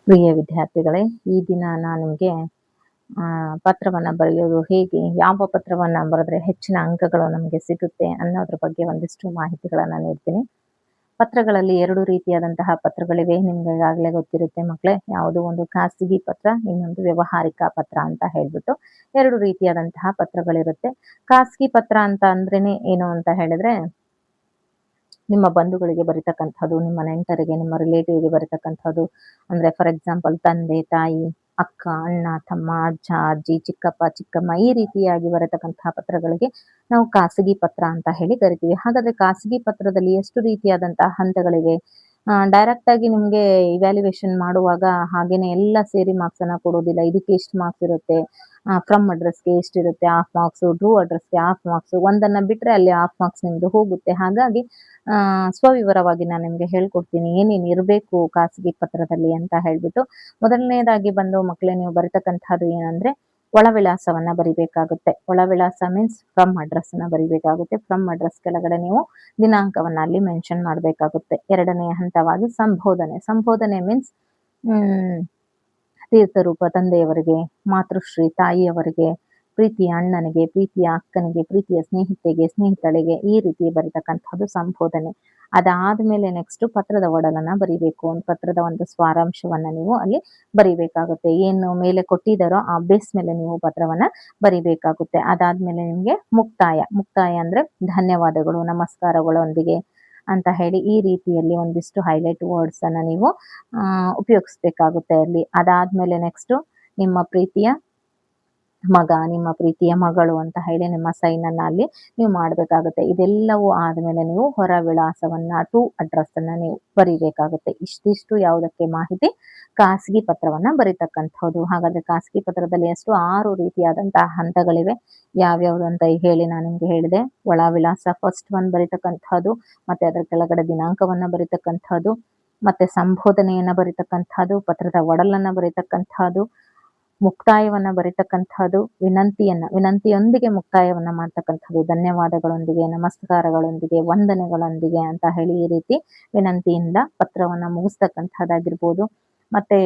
ಪ್ರಿಯ ವಿದ್ಯಾರ್ಥಿಗಳೇ, ಈ ದಿನ ನಾನು ನಿಮಗೆ ಪತ್ರವನ್ನು ಬರೆಯೋದು ಹೇಗೆ, ಯಾವ ಪತ್ರವನ್ನು ಬರೆದ್ರೆ ಹೆಚ್ಚಿನ ಅಂಕಗಳು ನಮಗೆ ಸಿಗುತ್ತೆ ಅನ್ನೋದ್ರ ಬಗ್ಗೆ ಒಂದಿಷ್ಟು ಮಾಹಿತಿಗಳನ್ನು ನೀಡ್ತೀನಿ. ಪತ್ರಗಳಲ್ಲಿ 2 ರೀತಿಯಾದಂತಹ ಪತ್ರಗಳಿವೆ. ನಿಮ್ಗೆ ಈಗಾಗಲೇ ಗೊತ್ತಿರುತ್ತೆ ಮಕ್ಕಳೇ. ಯಾವುದು ಒಂದು ಖಾಸಗಿ ಪತ್ರ, ಇನ್ನೊಂದು ವ್ಯವಹಾರಿಕ ಪತ್ರ ಅಂತ ಹೇಳ್ಬಿಟ್ಟು 2 ರೀತಿಯಾದಂತಹ ಪತ್ರಗಳಿರುತ್ತೆ. ಖಾಸಗಿ ಪತ್ರ ಅಂತ ಅಂದ್ರೇನೆ ಏನು ಅಂತ ಹೇಳಿದ್ರೆ, ನಿಮ್ಮ ಬಂಧುಗಳಿಗೆ ಬರಿತಕ್ಕಂಥದ್ದು, ನಿಮ್ಮ ನೆಂಟರಿಗೆ, ನಿಮ್ಮ ರಿಲೇಟಿವ್ಗೆ ಬರಿತಕ್ಕಂಥದ್ದು. ಅಂದ್ರೆ ಫಾರ್ ಎಕ್ಸಾಂಪಲ್ ತಂದೆ, ತಾಯಿ, ಅಕ್ಕ, ಅಣ್ಣ, ತಮ್ಮ, ಅಜ್ಜ, ಅಜ್ಜಿ, ಚಿಕ್ಕಪ್ಪ, ಚಿಕ್ಕಮ್ಮ ಈ ರೀತಿಯಾಗಿ ಬರತಕ್ಕಂತಹ ಪತ್ರಗಳಿಗೆ ನಾವು ಖಾಸಗಿ ಪತ್ರ ಅಂತ ಹೇಳಿ ಕರಿತೀವಿ. ಹಾಗಾದ್ರೆ ಖಾಸಗಿ ಪತ್ರದಲ್ಲಿ ಎಷ್ಟು ರೀತಿಯಾದಂತಹ ಹಂತಗಳಿವೆ? ಡೈರೆಕ್ಟ್ ಆಗಿ ನಿಮ್ಗೆ ಇವ್ಯಾಲ್ಯೂಯೇಷನ್ ಮಾಡುವಾಗ ಹಾಗೇನೆ ಎಲ್ಲ ಸೇರಿ ಮಾರ್ಕ್ಸ್ ಅನ್ನ ಕೊಡೋದಿಲ್ಲ. ಇದಕ್ಕೆ ಎಷ್ಟು ಮಾರ್ಕ್ಸ್ ಇರುತ್ತೆ, ಫ್ರಮ್ ಅಡ್ರೆಸ್ಗೆ ಎಷ್ಟಿರುತ್ತೆ, ಹಾಫ್ ಮಾರ್ಕ್ಸ್, ಟ್ರೂ ಅಡ್ರೆಸ್ಗೆ ಹಾಫ್ ಮಾರ್ಕ್ಸ್, ಒಂದನ್ನ ಬಿಟ್ರೆ ಅಲ್ಲಿ ಹಾಫ್ ಮಾರ್ಕ್ಸ್ ನಿಮ್ದು ಹೋಗುತ್ತೆ. ಹಾಗಾಗಿ ಸ್ವವಿವರವಾಗಿ ನಾನು ನಿಮ್ಗೆ ಹೇಳ್ಕೊಡ್ತೀನಿ ಏನೇನು ಇರಬೇಕು ಖಾಸಗಿ ಪತ್ರದಲ್ಲಿ ಅಂತ ಹೇಳ್ಬಿಟ್ಟು. ಮೊದಲನೇದಾಗಿ ಬಂದು ಮಕ್ಕಳೇ, ನೀವು ಬರಿತಕ್ಕಂಥದ್ದು ಏನಂದ್ರೆ ಒಳ ವಿಳಾಸವನ್ನ ಬರಿಬೇಕಾಗುತ್ತೆ. ಒಳ ವಿಳಾಸ ಮೀನ್ಸ್ ಫ್ರಮ್ ಅಡ್ರೆಸ್ ಅನ್ನ ಬರಿಬೇಕಾಗುತ್ತೆ. ಫ್ರಮ್ ಅಡ್ರೆಸ್ ಕೆಳಗಡೆ ನೀವು ದಿನಾಂಕವನ್ನ ಅಲ್ಲಿ ಮೆನ್ಷನ್ ಮಾಡಬೇಕಾಗುತ್ತೆ. ಎರಡನೆಯ ಹಂತವಾಗಿ ಸಂಬೋಧನೆ ಮೀನ್ಸ್ ತೀರ್ಥರೂಪ ತಂದೆಯವರಿಗೆ, ಮಾತೃಶ್ರೀ ತಾಯಿಯವರಿಗೆ, ಪ್ರೀತಿಯ ಅಣ್ಣನಿಗೆ, ಪ್ರೀತಿಯ ಅಕ್ಕನಿಗೆ, ಪ್ರೀತಿಯ ಸ್ನೇಹಿತಳಿಗೆ ಈ ರೀತಿ ಬರೀತಕ್ಕಂಥದ್ದು ಸಂಬೋಧನೆ. ಅದಾದ್ಮೇಲೆ ನೆಕ್ಸ್ಟ್ ಪತ್ರದ ಒಡಲನ್ನ ಬರಿಬೇಕು. ಒಂದು ಪತ್ರದ ಒಂದು ಸಾರಾಂಶವನ್ನ ನೀವು ಅಲ್ಲಿ ಬರಿಬೇಕಾಗುತ್ತೆ. ಏನು ಮೇಲೆ ಕೊಟ್ಟಿದ್ದಾರೋ ಆ ಬೇಸ್ ಮೇಲೆ ನೀವು ಪತ್ರವನ್ನ ಬರಿಬೇಕಾಗುತ್ತೆ. ಅದಾದ್ಮೇಲೆ ನಿಮ್ಗೆ ಮುಕ್ತಾಯ ಅಂದ್ರೆ ಧನ್ಯವಾದಗಳು, ನಮಸ್ಕಾರಗಳೊಂದಿಗೆ ಅಂತ ಹೇಳಿ ಈ ರೀತಿಯಲ್ಲಿ ಒಂದಿಷ್ಟು ಹೈಲೈಟ್ ವರ್ಡ್ಸ್ ಅನ್ನ ನೀವು ಉಪಯೋಗಿಸ್ಬೇಕಾಗುತ್ತೆ ಅಲ್ಲಿ. ಅದಾದ್ಮೇಲೆ ನೆಕ್ಸ್ಟ್ ನಿಮ್ಮ ಪ್ರೀತಿಯ ಮಗ, ನಿಮ್ಮ ಪ್ರೀತಿಯ ಮಗಳು ಅಂತ ಹೇಳಿ ನಿಮ್ಮ ಸೈನ್ ಅನ್ನ ಅಲ್ಲಿ ನೀವು ಮಾಡಬೇಕಾಗುತ್ತೆ. ಇದೆಲ್ಲವೂ ಆದ್ಮೇಲೆ ನೀವು ಹೊರ ವಿಳಾಸವನ್ನ, ಟು ಅಡ್ರೆಸ್ ಅನ್ನ ನೀವು ಬರಿಬೇಕಾಗುತ್ತೆ. ಇಷ್ಟಿಷ್ಟು ಯಾವುದಕ್ಕೆ ಮಾಹಿತಿ, ಖಾಸಗಿ ಪತ್ರವನ್ನ ಬರಿತಕ್ಕಂಥದ್ದು. ಹಾಗಾದ್ರೆ ಖಾಸಗಿ ಪತ್ರದಲ್ಲಿ ಎಷ್ಟು 6 ರೀತಿಯಾದಂತಹ ಹಂತಗಳಿವೆ. ಯಾವ್ಯಾವ್ದು ಅಂತ ಹೇಳಿ ನಾನು ನಿಮ್ಗೆ ಹೇಳಿದೆ. ಒಳ ವಿಳಾಸ ಫಸ್ಟ್ ಒನ್ ಬರಿತಕ್ಕಂಥದ್ದು, ಮತ್ತೆ ಅದರ ಕೆಳಗಡೆ ದಿನಾಂಕವನ್ನ ಬರಿತಕ್ಕಂಥದ್ದು, ಮತ್ತೆ ಸಂಬೋಧನೆಯನ್ನ ಬರಿತಕ್ಕಂಥದ್ದು, ಪತ್ರದ ಒಡಲನ್ನ ಬರಿತಕ್ಕಂಥದ್ದು, ಮುಕ್ತಾಯವನ್ನ ಬರಿತಕ್ಕಂಥದ್ದು, ವಿನಂತಿಯೊಂದಿಗೆ ಮುಕ್ತಾಯವನ್ನ ಮಾಡ್ತಕ್ಕಂಥದ್ದು, ಧನ್ಯವಾದಗಳೊಂದಿಗೆ, ನಮಸ್ಕಾರಗಳೊಂದಿಗೆ, ವಂದನೆಗಳೊಂದಿಗೆ ಅಂತ ಹೇಳಿ ಈ ರೀತಿ ವಿನಂತಿಯಿಂದ ಪತ್ರವನ್ನ ಮುಗಿಸ್ತಕ್ಕಂಥದ್ದಾಗಿರ್ಬೋದು. ಮತ್ತೆ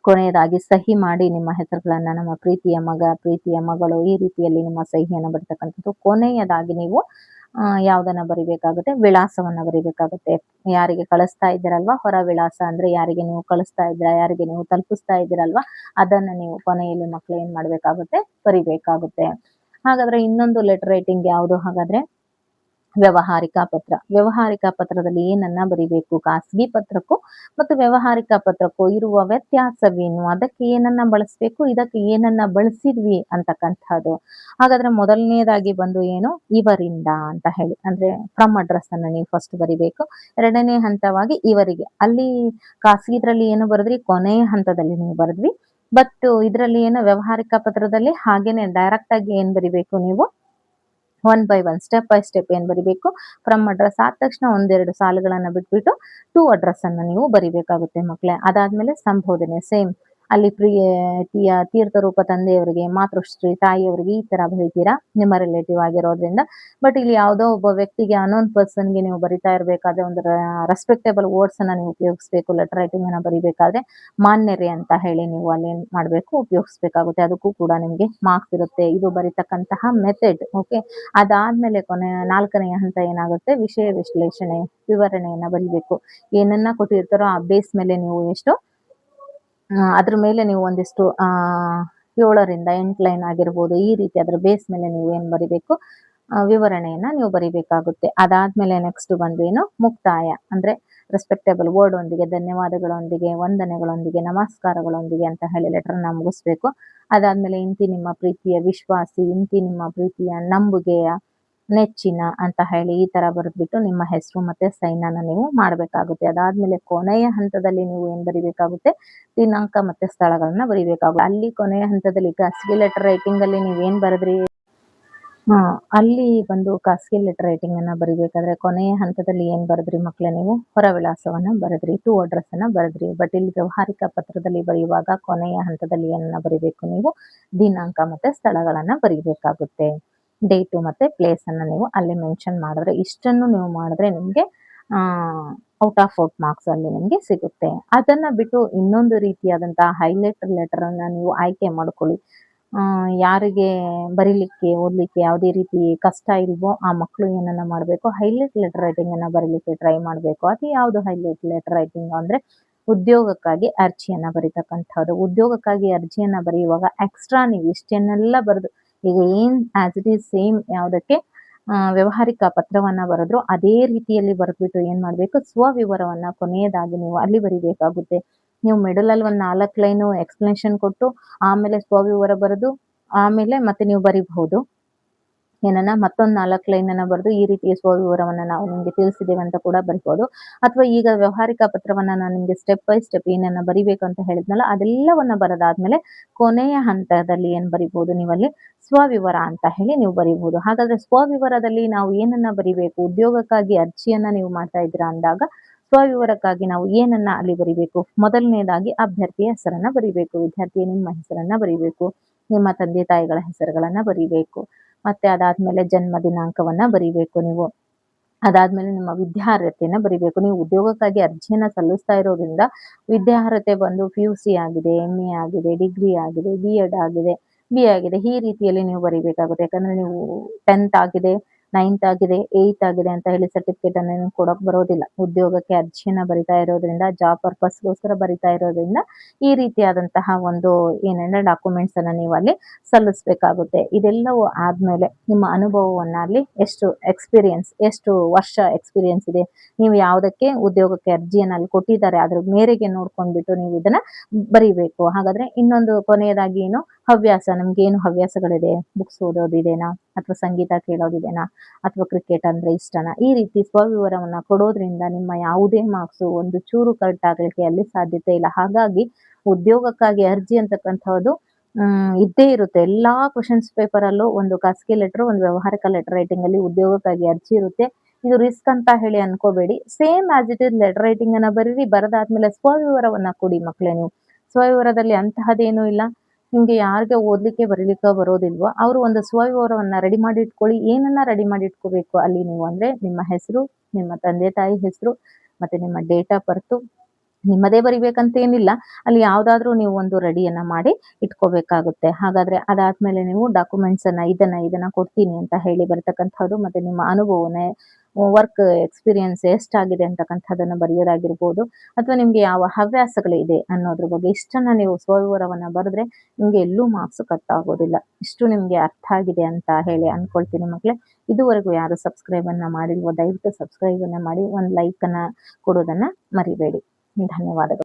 ಕೊನೆಯದಾಗಿ ಸಹಿ ಮಾಡಿ ನಿಮ್ಮ ಹೆಸರುಗಳನ್ನ, ನಮ್ಮ ಪ್ರೀತಿಯ ಮಗ, ಪ್ರೀತಿಯ ಮಗಳು ಈ ರೀತಿಯಲ್ಲಿ ನಿಮ್ಮ ಸಹಿಯನ್ನ ಬರ್ತಕ್ಕಂಥದ್ದು. ಕೊನೆಯದಾಗಿ ನೀವು ಯಾವ್ದನ್ನ ಬರಿಬೇಕಾಗುತ್ತೆ, ವಿಳಾಸವನ್ನ ಬರಿಬೇಕಾಗುತ್ತೆ. ಯಾರಿಗೆ ಕಳಿಸ್ತಾ ಇದ್ದೀರಲ್ವಾ, ಹೊರ ವಿಳಾಸ ಅಂದ್ರೆ ಯಾರಿಗೆ ನೀವು ಕಳಿಸ್ತಾ ಇದ್ದೀರಾ, ಯಾರಿಗೆ ನೀವು ತಲುಪಿಸ್ತಾ ಇದ್ದೀರಲ್ವಾ, ಅದನ್ನ ನೀವು ಕೊನೆಯಲ್ಲಿ ಮಕ್ಕಳು ಏನ್ ಮಾಡ್ಬೇಕಾಗುತ್ತೆ, ಬರಿಬೇಕಾಗುತ್ತೆ. ಹಾಗಾದ್ರೆ ಇನ್ನೊಂದು ಲೆಟರ್ ರೈಟಿಂಗ್ ಯಾವುದು? ಹಾಗಾದ್ರೆ ವ್ಯವಹಾರಿಕ ಪತ್ರದಲ್ಲಿ ಏನನ್ನ ಬರಿಬೇಕು? ಖಾಸಗಿ ಪತ್ರಕ್ಕೂ ಮತ್ತು ವ್ಯವಹಾರಿಕ ಪತ್ರಕ್ಕೂ ಇರುವ ವ್ಯತ್ಯಾಸವೇನು, ಅದಕ್ಕೆ ಏನನ್ನ ಬಳಸಬೇಕು, ಇದಕ್ಕೆ ಏನನ್ನ ಬಳಸಿದ್ವಿ ಅಂತಕ್ಕಂಥದ್ದು. ಹಾಗಾದ್ರೆ ಮೊದಲನೇದಾಗಿ ಬಂದು ಏನು, ಇವರಿಂದ ಅಂತ ಹೇಳಿ ಅಂದ್ರೆ ಫ್ರಮ್ ಅಡ್ರೆಸ್ ಅನ್ನ ನೀವು ಫಸ್ಟ್ ಬರಿಬೇಕು. ಎರಡನೇ ಹಂತವಾಗಿ ಇವರಿಗೆ, ಅಲ್ಲಿ ಖಾಸಗಿದ್ರಲ್ಲಿ ಏನು ಬರೆದ್ರಿ, ಕೊನೆಯ ಹಂತದಲ್ಲಿ ನೀವು ಬರೆದ್ವಿ. ಬಟ್ ಇದರಲ್ಲಿ ಏನು, ವ್ಯವಹಾರಿಕ ಪತ್ರದಲ್ಲಿ ಹಾಗೇನೆ ಡೈರೆಕ್ಟ್ ಆಗಿ ಏನ್ ಬರಿಬೇಕು ನೀವು, 1 by 1 ಸ್ಟೆಪ್ ಬೈ ಸ್ಟೆಪ್ ಏನ್ ಬರಿಬೇಕು, ಫ್ರಮ್ ಅಡ್ರೆಸ್ ಆದ ತಕ್ಷಣ 1-2 ಸಾಲುಗಳನ್ನ ಬಿಟ್ಬಿಟ್ಟು ಟು ಅಡ್ರೆಸ್ ಅನ್ನ ನೀವು ಬರಿಬೇಕಾಗುತ್ತೆ ಮಕ್ಕಳೇ. ಅದಾದ್ಮೇಲೆ ಸಂಬೋಧನೆ ಸೇಮ್, ಅಲ್ಲಿ ತೀರ್ಥರೂಪ ತಂದೆಯವರಿಗೆ, ಮಾತೃಶ್ರೀ ತಾಯಿಯವರಿಗೆ ಈ ತರ ಬರೀತೀರಾ, ನಿಮ್ಮ ರಿಲೇಟಿವ್ ಆಗಿರೋದ್ರಿಂದ. ಬಟ್ ಇಲ್ಲಿ ಯಾವುದೋ ಒಬ್ಬ ವ್ಯಕ್ತಿಗೆ, ಅನೋನ್ ಪರ್ಸನ್ಗೆ ನೀವು ಬರಿತಾ ಇರಬೇಕಾದ್ರೆ ಒಂದು ರೆಸ್ಪೆಕ್ಟೇಬಲ್ ವರ್ಡ್ಸ್ ಅನ್ನ ನೀವು ಉಪಯೋಗಿಸ್ಬೇಕು. ಲೆಟರ್ ರೈಟಿಂಗ್ ಅನ್ನ ಬರಿಬೇಕಾದ್ರೆ ಮಾನ್ಯರೇ ಅಂತ ಹೇಳಿ ನೀವು ಅಲ್ಲಿ ಏನ್ ಮಾಡ್ಬೇಕು, ಉಪಯೋಗಿಸ್ಬೇಕಾಗುತ್ತೆ. ಅದಕ್ಕೂ ಕೂಡ ನಿಮ್ಗೆ ಮಾರ್ಕ್ಸ್ ಇರುತ್ತೆ. ಇದು ಬರಿತಕ್ಕಂತಹ ಮೆಥಡ್. ಓಕೆ. ಅದಾದ್ಮೇಲೆ 4ನೇ ಹಂತ ಏನಾಗುತ್ತೆ, ವಿಷಯ ವಿಶ್ಲೇಷಣೆ, ವಿವರಣೆಯನ್ನ ಬರಿಬೇಕು. ಏನನ್ನ ಕೊಟ್ಟಿರ್ತಾರೋ ಆ ಬೇಸ್ ಮೇಲೆ ನೀವು ಅದ್ರ ಮೇಲೆ ನೀವು ಒಂದಿಷ್ಟು 7ರಿಂದ 8 ಲೈನ್ ಆಗಿರ್ಬೋದು, ಈ ರೀತಿ ಅದ್ರ ಬೇಸ್ ಮೇಲೆ ನೀವು ಏನ್ ಬರಿಬೇಕು, ವಿವರಣೆಯನ್ನ ನೀವು ಬರಿಬೇಕಾಗುತ್ತೆ. ಅದಾದ್ಮೇಲೆ ನೆಕ್ಸ್ಟ್ ಬಂದು ಏನು, ಮುಕ್ತಾಯ ಅಂದ್ರೆ ರೆಸ್ಪೆಕ್ಟೇಬಲ್ ವರ್ಡ್ ಒಂದಿಗೆ, ಧನ್ಯವಾದಗಳೊಂದಿಗೆ, ವಂದನೆಗಳೊಂದಿಗೆ, ನಮಸ್ಕಾರಗಳೊಂದಿಗೆ ಅಂತ ಹೇಳಿ ಲೆಟರ್ನ ಮುಗಿಸ್ಬೇಕು. ಅದಾದ್ಮೇಲೆ ಇಂತಿ ನಿಮ್ಮ ಪ್ರೀತಿಯ ವಿಶ್ವಾಸಿ, ಇಂತಿ ನಿಮ್ಮ ಪ್ರೀತಿಯ ನಂಬುಗೆಯ ನೆಚ್ಚಿನ ಅಂತ ಹೇಳಿ ಈ ತರ ಬರೆದ್ಬಿಟ್ಟು ನಿಮ್ಮ ಹೆಸರು ಮತ್ತೆ ಸೈನ್ ಅನ್ನ ನೀವು ಮಾಡ್ಬೇಕಾಗುತ್ತೆ. ಅದಾದ್ಮೇಲೆ ಕೊನೆಯ ಹಂತದಲ್ಲಿ ನೀವು ಏನ್ ಬರಿಬೇಕಾಗುತ್ತೆ, ದಿನಾಂಕ ಮತ್ತೆ ಸ್ಥಳಗಳನ್ನ ಬರಿಬೇಕಾಗುತ್ತೆ. ಅಲ್ಲಿ ಕೊನೆಯ ಹಂತದಲ್ಲಿ ಖಾಸಗಿ ಲೆಟರ್ ರೈಟಿಂಗ್ ಅಲ್ಲಿ ನೀವೇನ್ ಬರೆದ್ರಿ, ಅಲ್ಲಿ ಬಂದು ಖಾಸಗಿ ಲೆಟರ್ ರೈಟಿಂಗ್ ಅನ್ನ ಬರಿಬೇಕಾದ್ರೆ ಕೊನೆಯ ಹಂತದಲ್ಲಿ ಏನ್ ಬರೆದ್ರಿ ಮಕ್ಕಳೇ, ನೀವು ಹೊರ ವಿಳಾಸವನ್ನ ಬರೆದ್ರಿ, ಟು ಅಡ್ರೆಸ್ ಅನ್ನ ಬರೆದ್ರಿ. ಬಟ್ ಇಲ್ಲಿ ವ್ಯವಹಾರಿಕ ಪತ್ರದಲ್ಲಿ ಬರೆಯುವಾಗ ಕೊನೆಯ ಹಂತದಲ್ಲಿ ಏನನ್ನ ಬರಿಬೇಕು, ನೀವು ದಿನಾಂಕ ಮತ್ತೆ ಸ್ಥಳಗಳನ್ನ ಬರಿಬೇಕಾಗುತ್ತೆ. ಡೇಟು ಮತ್ತೆ ಪ್ಲೇಸ್ ಅನ್ನ ನೀವು ಅಲ್ಲಿ ಮೆನ್ಷನ್ ಮಾಡಿದ್ರೆ, ಇಷ್ಟನ್ನು ನೀವು ಮಾಡಿದ್ರೆ ನಿಮ್ಗೆ ಔಟ್ ಆಫ್ ಔಟ್ ಮಾರ್ಕ್ಸ್ ಅಲ್ಲಿ ನಿಮ್ಗೆ ಸಿಗುತ್ತೆ. ಅದನ್ನ ಬಿಟ್ಟು ಇನ್ನೊಂದು ರೀತಿಯಾದಂತಹ ಹೈಲೈಟ್ ಲೆಟರ್ ಅನ್ನ ನೀವು ಆಯ್ಕೆ ಮಾಡ್ಕೊಳ್ಳಿ. ಯಾರಿಗೆ ಬರೀಲಿಕ್ಕೆ, ಓದ್ಲಿಕ್ಕೆ ಯಾವುದೇ ರೀತಿ ಕಷ್ಟ ಇಲ್ವೋ ಆ ಮಕ್ಕಳು ಏನನ್ನ ಮಾಡ್ಬೇಕು, ಹೈಲೈಟ್ ಲೆಟರ್ ರೈಟಿಂಗ್ ಅನ್ನ ಬರೀಲಿಕ್ಕೆ ಟ್ರೈ ಮಾಡ್ಬೇಕು. ಅದು ಯಾವುದು ಹೈಲೈಟ್ ಲೆಟರ್ ರೈಟಿಂಗ್ ಅಂದ್ರೆ ಉದ್ಯೋಗಕ್ಕಾಗಿ ಅರ್ಜಿಯನ್ನ ಬರೀತಕ್ಕಂಥದ್ದು. ಉದ್ಯೋಗಕ್ಕಾಗಿ ಅರ್ಜಿಯನ್ನ ಬರೆಯುವಾಗ ಎಕ್ಸ್ಟ್ರಾ ನೀವು ಇಷ್ಟನ್ನೆಲ್ಲ ಬರೆದು, ಈಗ ಏನ್ ಆಸ್ ಇಟ್ ಈಸ್ ಸೇಮ್ ಯಾವುದಕ್ಕೆ ವ್ಯವಹಾರಿಕ ಪತ್ರವನ್ನ ಬರೆದ್ರು ಅದೇ ರೀತಿಯಲ್ಲಿ ಬರೆದ್ಬಿಟ್ಟು ಏನ್ ಮಾಡ್ಬೇಕು, ಸ್ವವಿವರವನ್ನ ಕೊನೆಯದಾಗಿ ನೀವು ಅಲ್ಲಿ ಬರಿಬೇಕಾಗುತ್ತೆ. ನೀವು ಮಿಡಲ್ ಅಲ್ಲಿ ಒಂದ್ 4 ಲೈನು ಎಕ್ಸ್ಪ್ಲನೇಷನ್ ಕೊಟ್ಟು ಆಮೇಲೆ ಸ್ವವಿವರ ಬರೆದು ಆಮೇಲೆ ಮತ್ತೆ ನೀವು ಬರಿಬಹುದು. ಏನನ್ನ ಮತ್ತೊಂದು 4 ಲೈನನ್ನ ಬರೆದು ಈ ರೀತಿಯ ಸ್ವವಿವರವನ್ನ ನಾವು ನಿಮ್ಗೆ ತಿಳಿಸಿದ್ದೇವೆ ಅಂತ ಕೂಡ ಬರಿಬಹುದು. ಅಥವಾ ಈಗ ವ್ಯವಹಾರಿಕ ಪತ್ರವನ್ನ ನಾನು ನಿಮ್ಗೆ ಸ್ಟೆಪ್ ಬೈ ಸ್ಟೆಪ್ ಏನನ್ನ ಬರಿಬೇಕು ಅಂತ ಹೇಳಿದ್ನಲ್ಲ ಅದೆಲ್ಲವನ್ನ ಬರೆದಾದ್ಮೇಲೆ ಕೊನೆಯ ಹಂತದಲ್ಲಿ ಏನ್ ಬರಿಬಹುದು, ನೀವಲ್ಲಿ ಸ್ವವಿವರ ಅಂತ ಹೇಳಿ ನೀವು ಬರಿಬಹುದು. ಹಾಗಾದ್ರೆ ಸ್ವವಿವರದಲ್ಲಿ ನಾವು ಏನನ್ನ ಬರಿಬೇಕು, ಉದ್ಯೋಗಕ್ಕಾಗಿ ಅರ್ಜಿಯನ್ನ ನೀವು ಮಾಡ್ತಾ ಇದ್ದೀರಾ ಅಂದಾಗ ಸ್ವವಿವರಕ್ಕಾಗಿ ನಾವು ಏನನ್ನ ಅಲ್ಲಿ ಬರಿಬೇಕು, ಮೊದಲನೇದಾಗಿ ಅಭ್ಯರ್ಥಿಯ ಹೆಸರನ್ನ ಬರಿಬೇಕು, ವಿದ್ಯಾರ್ಥಿಯ ನಿಮ್ಮ ಹೆಸರನ್ನ ಬರಿಬೇಕು, ನಿಮ್ಮ ತಂದೆ ತಾಯಿಗಳ ಹೆಸರುಗಳನ್ನ ಬರಿಬೇಕು. ಮತ್ತೆ ಅದಾದ್ಮೇಲೆ ಜನ್ಮ ದಿನಾಂಕವನ್ನ ಬರಿಬೇಕು ನೀವು. ಅದಾದ್ಮೇಲೆ ನಿಮ್ಮ ವಿದ್ಯಾರ್ಹತೆಯನ್ನ ಬರಿಬೇಕು. ನೀವು ಉದ್ಯೋಗಕ್ಕಾಗಿ ಅರ್ಜಿಯನ್ನ ಸಲ್ಲಿಸ್ತಾ ಇರೋದ್ರಿಂದ ವಿದ್ಯಾರ್ಹತೆ ಬಂದು PUC ಆಗಿದೆ, MA ಆಗಿದೆ, ಡಿಗ್ರಿ ಆಗಿದೆ, B.Ed ಆಗಿದೆ, BA ಆಗಿದೆ, ಈ ರೀತಿಯಲ್ಲಿ ನೀವು ಬರಿಬೇಕಾಗುತ್ತೆ. ಯಾಕಂದ್ರೆ ನೀವು 10th ಆಗಿದೆ, 9th ಆಗಿದೆ, 8th ಆಗಿದೆ ಅಂತ ಹೇಳಿ ಸರ್ಟಿಫಿಕೇಟ್ ಅನ್ನ ಕೊಡಕ್ ಬರೋದಿಲ್ಲ. ಉದ್ಯೋಗಕ್ಕೆ ಅರ್ಜಿಯನ್ನ ಬರಿತಾ ಇರೋದ್ರಿಂದ, ಜಾಬ್ ಪರ್ಪಸ್ಗೋಸ್ಕರ ಬರಿತಾ ಇರೋದ್ರಿಂದ ಈ ರೀತಿಯಾದಂತಹ ಒಂದು ಏನೇನ ಡಾಕ್ಯುಮೆಂಟ್ಸ್ ಅನ್ನ ನೀವು ಅಲ್ಲಿ ಸಲ್ಲಿಸಬೇಕಾಗುತ್ತೆ. ಇದೆಲ್ಲವೂ ಆದ್ಮೇಲೆ ನಿಮ್ಮ ಅನುಭವವನ್ನ ಅಲ್ಲಿ ಎಷ್ಟು ವರ್ಷ ಎಕ್ಸ್ಪೀರಿಯನ್ಸ್ ಇದೆ, ನೀವು ಯಾವುದಕ್ಕೆ ಉದ್ಯೋಗಕ್ಕೆ ಅರ್ಜಿಯನ್ನ ಅಲ್ಲಿ ಕೊಟ್ಟಿದ್ದಾರೆ ಅದ್ರ ಮೇರೆಗೆ ನೋಡ್ಕೊಂಡ್ಬಿಟ್ಟು ನೀವು ಇದನ್ನ ಬರಿಬೇಕು. ಹಾಗಾದ್ರೆ ಇನ್ನೊಂದು ಕೊನೆಯದಾಗಿ ಏನು ಹವ್ಯಾಸ, ನಮ್ಗೆ ಏನು ಹವ್ಯಾಸಗಳಿದೆ, ಬುಕ್ಸ್ ಓದೋದಿದೆನಾ, ಅಥವಾ ಸಂಗೀತ ಕೇಳೋದಿದೆನಾ, ಅಥವಾ ಕ್ರಿಕೆಟ್ ಅಂದ್ರೆ ಇಷ್ಟನಾ, ಈ ರೀತಿ ಸ್ವವಿವರವನ್ನ ಕೊಡೋದ್ರಿಂದ ನಿಮ್ಮ ಯಾವುದೇ ಮಾರ್ಕ್ಸ್ ಒಂದು ಚೂರು ಕರೆಕ್ಟ್ ಆಗ್ಲಿಕ್ಕೆ ಅಲ್ಲಿ ಸಾಧ್ಯತೆ ಇಲ್ಲ. ಹಾಗಾಗಿ ಉದ್ಯೋಗಕ್ಕಾಗಿ ಅರ್ಜಿ ಅಂತಕ್ಕಂಥದ್ದು ಇದ್ದೇ ಇರುತ್ತೆ. ಎಲ್ಲಾ ಕ್ವಶನ್ಸ್ ಪೇಪರ್ ಅಲ್ಲೂ ಒಂದು ಖಾಸಗಿ ಲೆಟರ್, ಒಂದು ವ್ಯವಹಾರಿಕ ಲೆಟರ್ ರೈಟಿಂಗ್ ಅಲ್ಲಿ ಉದ್ಯೋಗಕ್ಕಾಗಿ ಅರ್ಜಿ ಇರುತ್ತೆ. ಇದು ರಿಸ್ಕ್ ಅಂತ ಹೇಳಿ ಅನ್ಕೋಬೇಡಿ. Same as it is letter writing ಅನ್ನ ಬರೀರಿ, ಬರೆದಾದ್ಮೇಲೆ ಸ್ವವಿವರವನ್ನ ಕೊಡಿ ಮಕ್ಕಳೇ ನೀವು. ಸ್ವವಿವರದಲ್ಲಿ ಅಂತಹದೇನೂ ಇಲ್ಲ. ನಿಮ್ಗೆ ಯಾರಿಗೆ ಓದ್ಲಿಕ್ಕೆ ಬರೀಲಿಕ್ಕೆ ಬರೋದಿಲ್ವೋ ಅವರು ಒಂದು ಸ್ವವಿವರವನ್ನ ರೆಡಿ ಮಾಡಿ ಇಟ್ಕೊಳ್ಳಿ. ಏನನ್ನ ರೆಡಿ ಮಾಡಿ ಇಟ್ಕೋಬೇಕು ಅಲ್ಲಿ ನೀವು ಅಂದ್ರೆ ನಿಮ್ಮ ಹೆಸರು, ನಿಮ್ಮ ತಂದೆ ತಾಯಿ ಹೆಸರು, ಮತ್ತೆ ನಿಮ್ಮ ಡೇಟ್ ಆಫ್ ಬರ್ತ್, ನಿಮ್ಮದೇ ಬರಿಬೇಕಂತ ಏನಿಲ್ಲ. ಅಲ್ಲಿ ಯಾವ್ದಾದ್ರು ನೀವು ಒಂದು ರೆಡಿಯನ್ನ ಮಾಡಿ ಇಟ್ಕೋಬೇಕಾಗುತ್ತೆ. ಹಾಗಾದ್ರೆ ಅದಾದ್ಮೇಲೆ ನೀವು ಡಾಕ್ಯುಮೆಂಟ್ಸ್ ಅನ್ನ ಇದನ್ನ ಕೊಡ್ತೀನಿ ಅಂತ ಹೇಳಿ ಬರ್ತಕ್ಕಂಥದ್ದು, ಮತ್ತೆ ನಿಮ್ಮ ಅನುಭವನ ವರ್ಕ್ ಎಕ್ಸ್ಪೀರಿಯನ್ಸ್ ಎಷ್ಟಾಗಿದೆ ಅಂತಕ್ಕಂಥದ್ದನ್ನ ಬರೆಯೋದಾಗಿರ್ಬೋದು, ಅಥವಾ ನಿಮ್ಗೆ ಯಾವ ಹವ್ಯಾಸಗಳಿದೆ ಅನ್ನೋದ್ರ ಬಗ್ಗೆ ಇಷ್ಟನ್ನ ನೀವು ಸ್ವವಿವರವನ್ನ ಬರೆದ್ರೆ ನಿಮ್ಗೆ ಎಲ್ಲೂ ಮಾರ್ಕ್ಸ್ ಕಟ್ ಆಗೋದಿಲ್ಲ. ಇಷ್ಟು ನಿಮ್ಗೆ ಅರ್ಥ ಆಗಿದೆ ಅಂತ ಹೇಳಿ ಅನ್ಕೊಳ್ತೀನಿ ಮಕ್ಳೇ. ಇದುವರೆಗೂ ಯಾರು ಸಬ್ಸ್ಕ್ರೈಬ್ ಅನ್ನ ಮಾಡಿಲ್ವೋ ದಯವಿಟ್ಟು ಸಬ್ಸ್ಕ್ರೈಬ್ ಅನ್ನ ಮಾಡಿ, ಒಂದು ಲೈಕ್ ಅನ್ನ ಕೊಡೋದನ್ನ ಮರಿಬೇಡಿ. ಧನ್ಯವಾದಗಳು.